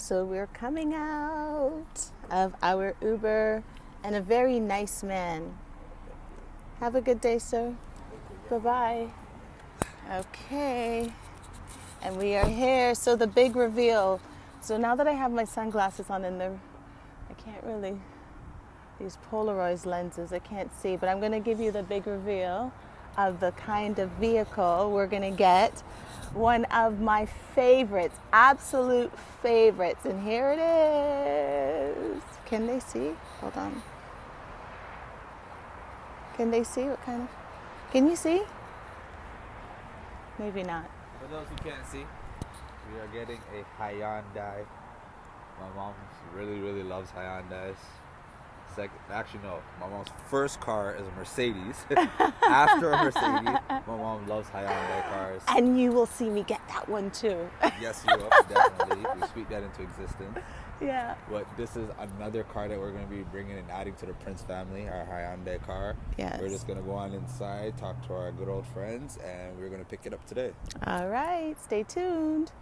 So we're coming out of our Uber and a very nice man. Have a good day, sir. Bye-bye. Okay. And we are here. So the big reveal. So now that I have my sunglasses on and I can't really, these Polaroid lenses, I can't see, but I'm going to give you the big reveal of the kind of vehicle we're going to get. One of my favorites, absolute favorites. And here it is. Can they see? Hold on. Can they see what kind of, can you see? Maybe not. For those who can't see, we are getting a Hyundai. My mom really loves Hyundais. Actually, no. My mom's first car is a Mercedes. After a Mercedes, my mom loves Hyundai cars. And you will see me get that one too. Yes, you will, definitely. We speak that into existence. Yeah. But this is another car that we're going to be bringing and adding to the Prince family, our Hyundai car. Yes. We're just going to go on inside, talk to our good old friends, and we're going to pick it up today. All right. Stay tuned.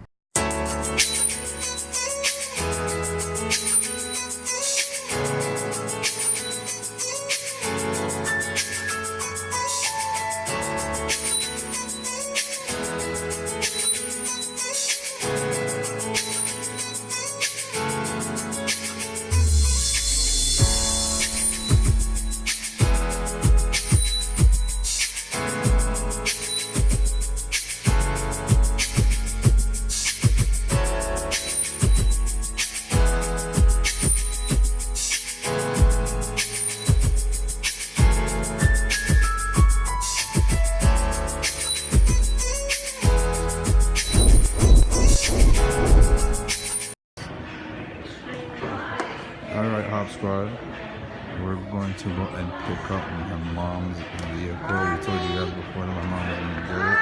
Alright, Hop Squad, we're going to go and pick up my mom's vehicle. We told you guys before that my mom was going to get it.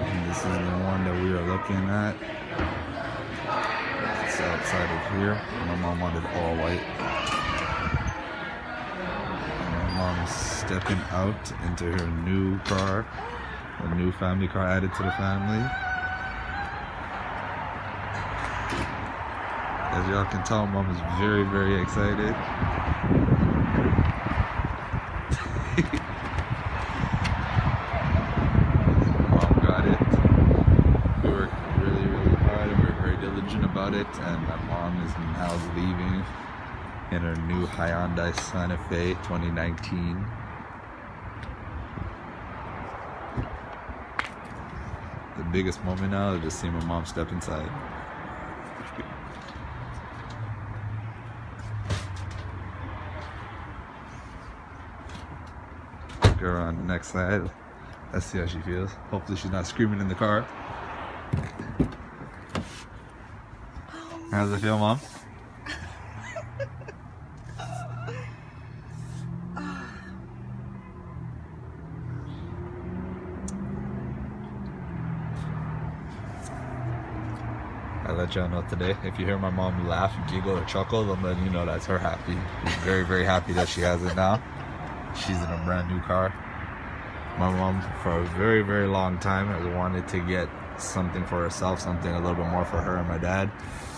And this is the one that we are looking at. It's outside of here. My mom wanted all white. And my mom's stepping out into her new car, a new family car added to the family. As y'all can tell, Mom is very excited. Mom got it. We worked really hard and we were very diligent about it. And my mom is now leaving in her new Hyundai Santa Fe 2019. The biggest moment now is just seeing my mom step inside. Her on the next side. Let's see how she feels. Hopefully she's not screaming in the car. How does it feel, Mom? I let y'all know today. If you hear my mom laugh, giggle, or chuckle, I'm letting you know that's her happy. She's very happy that she has it now. She's in a brand new car. My mom, for a very long time, has wanted to get something for herself, something a little bit more for her and my dad.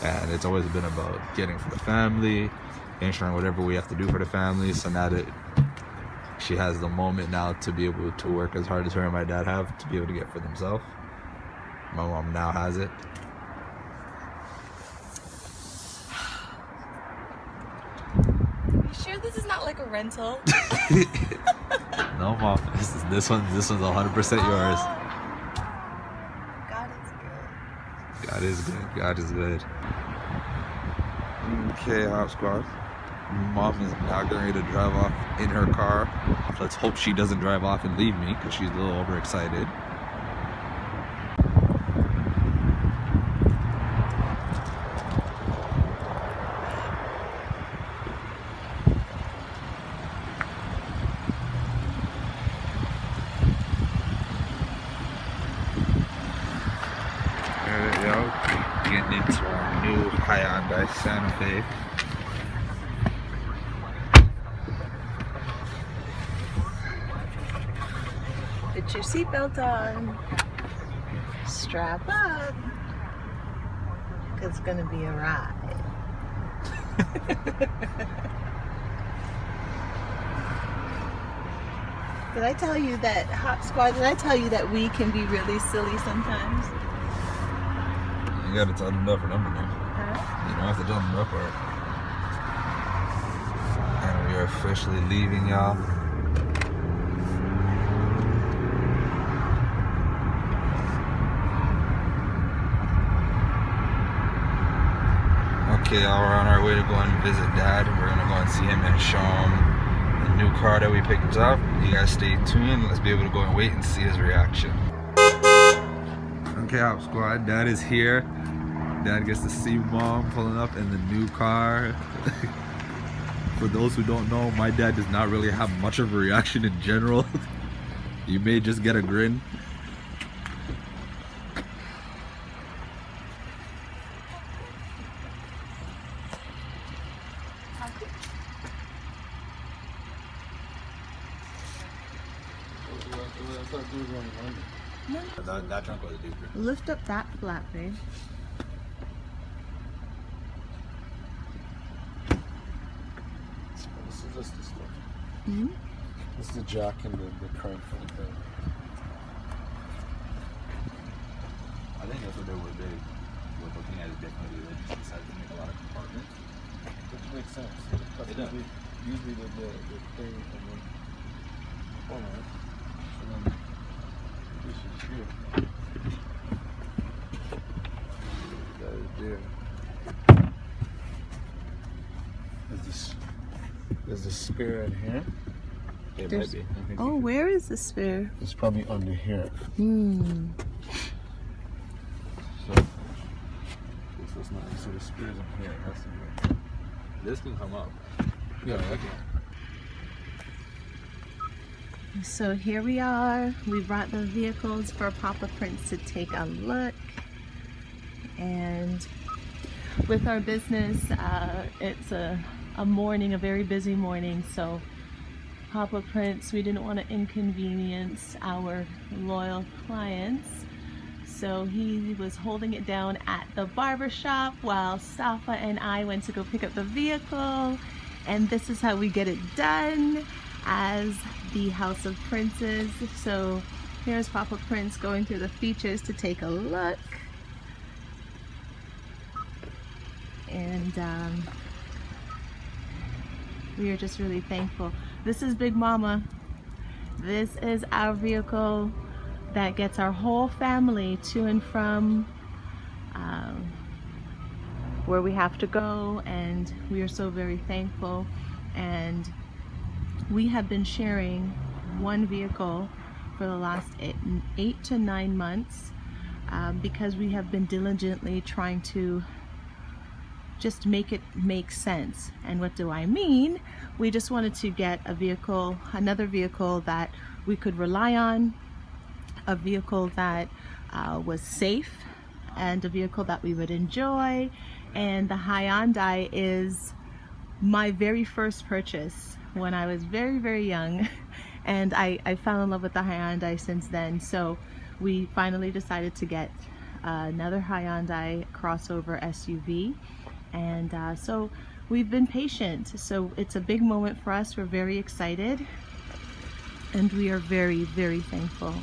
And it's always been about getting for the family, ensuring whatever we have to do for the family. So now that she has the moment now to be able to work as hard as her and my dad have to be able to get for themselves, my mom now has it. Sure this is not like a rental? No, Mom. This one's 100% yours. God is good. God is good. God is good. Okay, Hop Squad. Mom is now getting ready to drive off in her car. Let's hope she doesn't drive off and leave me because she's a little overexcited. Getting into our new Hyundai Santa Fe. Put your seatbelt on. Strap up. it's gonna be a ride. Did I tell you that Hop Squad? Did I tell you that we can be really silly sometimes? You gotta tell them for number now. Huh? You don't have to tell them up or. And we are officially leaving, y'all. Okay, y'all, we're on our way to go and visit Dad. We're gonna go and see him and show him the new car that we picked up. You guys stay tuned. Let's be able to go and wait and see his reaction. Okay, Hop Squad, Dad is here. Dad gets to see Mom pulling up in the new car. For those who don't know, my dad does not really have much of a reaction in general. You may just get a grin. That trunk was deeper. Lift up that flap, babe. This is just the stuff. Mm-hmm. This is the jack and the crank front there. I think that's what they were big. We're looking at it differently. They just decided to make a lot of compartments. Which makes sense. It does. Usually the thing and then format. And then this is here. That is there. There's this spare in here. It There's- might be. I think Oh, where is the spare? It's probably under here. Hmm. So it's not. So the spear's in here. That's the this can come up. yeah. Okay. So here we are. We brought the vehicles for Papa Prince to take a look. And with our business, it's a morning, a very busy morning. So Papa Prince, we didn't want to inconvenience our loyal clients. So he was holding it down at the barber shop while Safa and I went to go pick up the vehicle. And this is how we get it done as the House of Princes. So here's Papa Prince going through the features to take a look. And we are just really thankful. This is Big Mama. This is our vehicle that gets our whole family to and from where we have to go, and we are so very thankful. And we have been sharing one vehicle for the last 8 to 9 months because we have been diligently trying to just make it make sense. And what do I mean? We just wanted to get a vehicle, another vehicle that we could rely on, a vehicle that was safe, and a vehicle that we would enjoy. And the Hyundai is my very first purchase when I was very, very young. And I fell in love with the Hyundai since then. So we finally decided to get another Hyundai crossover SUV. And so we've been patient. So it's a big moment for us. We're very excited. And we are very, very thankful.